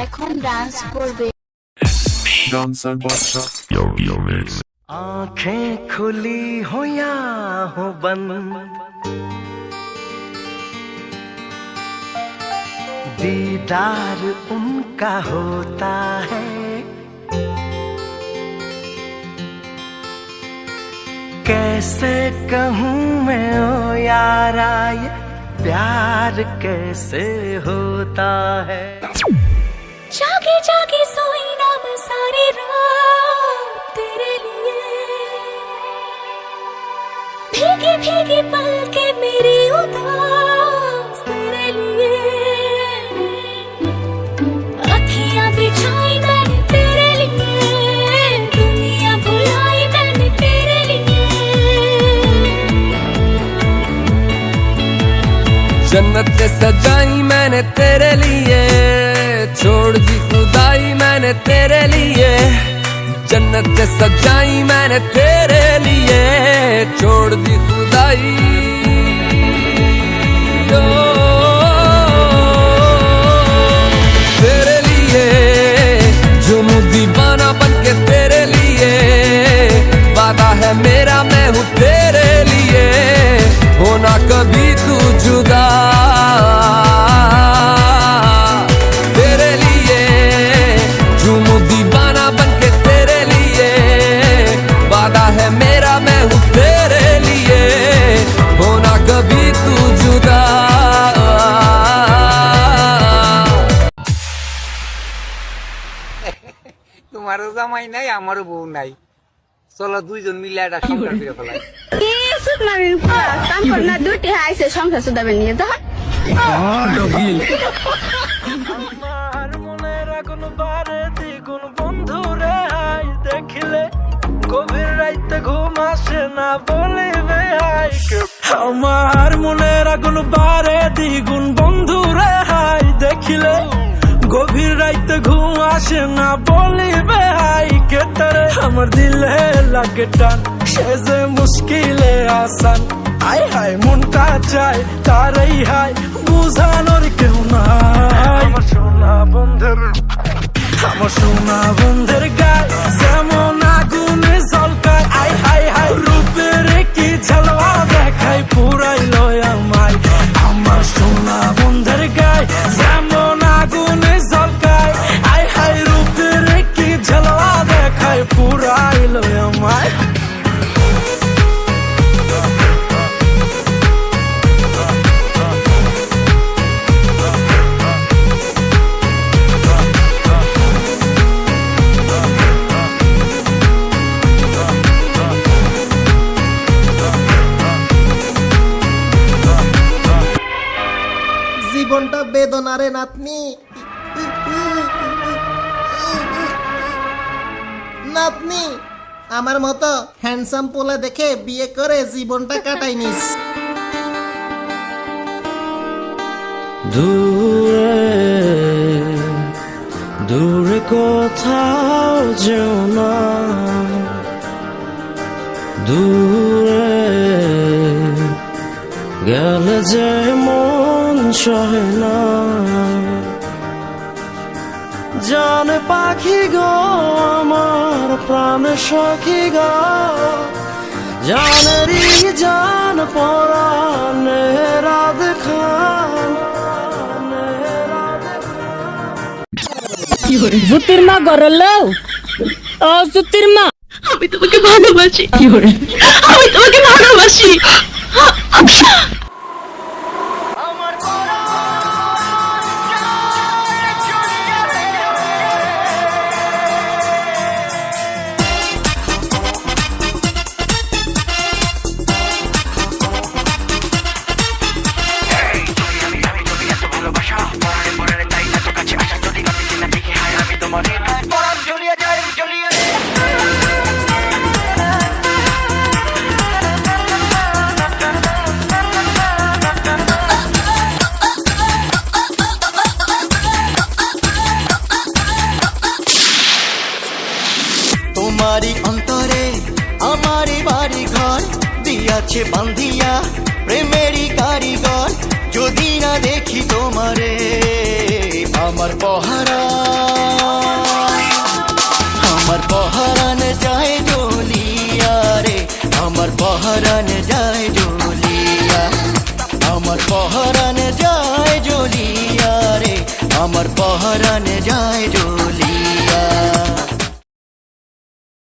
এখন ডান্স করবে। डांसर बादशाह Yo Mix। आंखें खुली हो या हो बंद, दीदार उनका होता है। कैसे कहूँ मैं ओ यारा, ये प्यार कैसे होता है। जागे जागे सोई ना मैं सारी रात तेरे लिए, भीगी भीगी पलके मेरी उदास तेरे लिए। अखियां बिछाई मैंने तेरे लिए, दुनिया भुलाई मैंने तेरे लिए। जन्नत सजाई मैंने तेरे लिए, छोड़ दी खुदाई मैंने तेरे लिए। जन्नत सजाई मैंने तेरे लिए, छोड़ दी खुदाई। ओ, तेरे लिए जुनून दीवाना बन के तेरे लिए, वादा है मेरा मैं हूँ तेरे लिए, होना कभी तू जुदा। तेरे लिए जुनून दीवाना बन के तेरे लिए, वादा है मेरा मैं हूँ तेरे लिए, होना कभी तू जुदा। তোমারও জামাই নাই আমারও বউ নাই, চলো দুইজন মিলে একটা সংসার করে ফেলাই। কাম কর না, দুটি আইসে সংসার সুদাবে নিয়ে তো। আমার মনের আগুন বারে দ্বিগুণ বন্ধু রে হাই দেখিলে, গভীর রাইতে ঘুম আসে না বলিবে হাই। আমার মনের আগুন বারে দ্বিগুণ বন্ধু রে হাই দেখিলে, গভীর রাইতে ঘুম আসে না বলিবে হাই কে তরে। আমার দিলে লাগে টান সে যে মুশকিলে আসান, আই হাই মনটা চাই তারই হাই বুঝানোর কেউ নাই। আমার সোনা বন্ধের, আমার সোনা বন্ধের গায় যেমন আগুনে ঝলকায়, আই হাই হাই রূপের কি ঝলওয়া দেখায় পুরাই লয় আমায়। আমার সোনা বন্ধের গায় যেমন আগুনে ঝলকায়, আই হাই রূপের কি ঝলওয়া দেখায় পুরাই লয় আমায়। জীবনটা বেদনারে নাতনি, নাতনি আমার মতো হ্যান্ডসাম পোলা দেখে বিয়ে করে জীবনটা কাটাই নিস। দূরে দূরে কোথাও যেও না, দূরে গেলে যে মন সহে না। জান পাখি গো আমার প্রাণ সখী গো, জানেরি জান পরানে রাত খান। জুতির মা গরলো, ও জুতির মা আমি তোমাকে ভালোবাসি, আমি তোমাকে ভালোবাসি। তোমারি অন্তরে আমারি বাড়ি ঘর দিয়াছে বান্ধিয়া প্রেমেরই কারিগর, যদি না দেখি তোমারে আমার পহরান যায় জ্বলিয়া রে আমার পহরান যায় জ্বলিয়া আমার পহরান যায় জ্বলিয়া রে আমার পহরান যায় জ্বলিয়া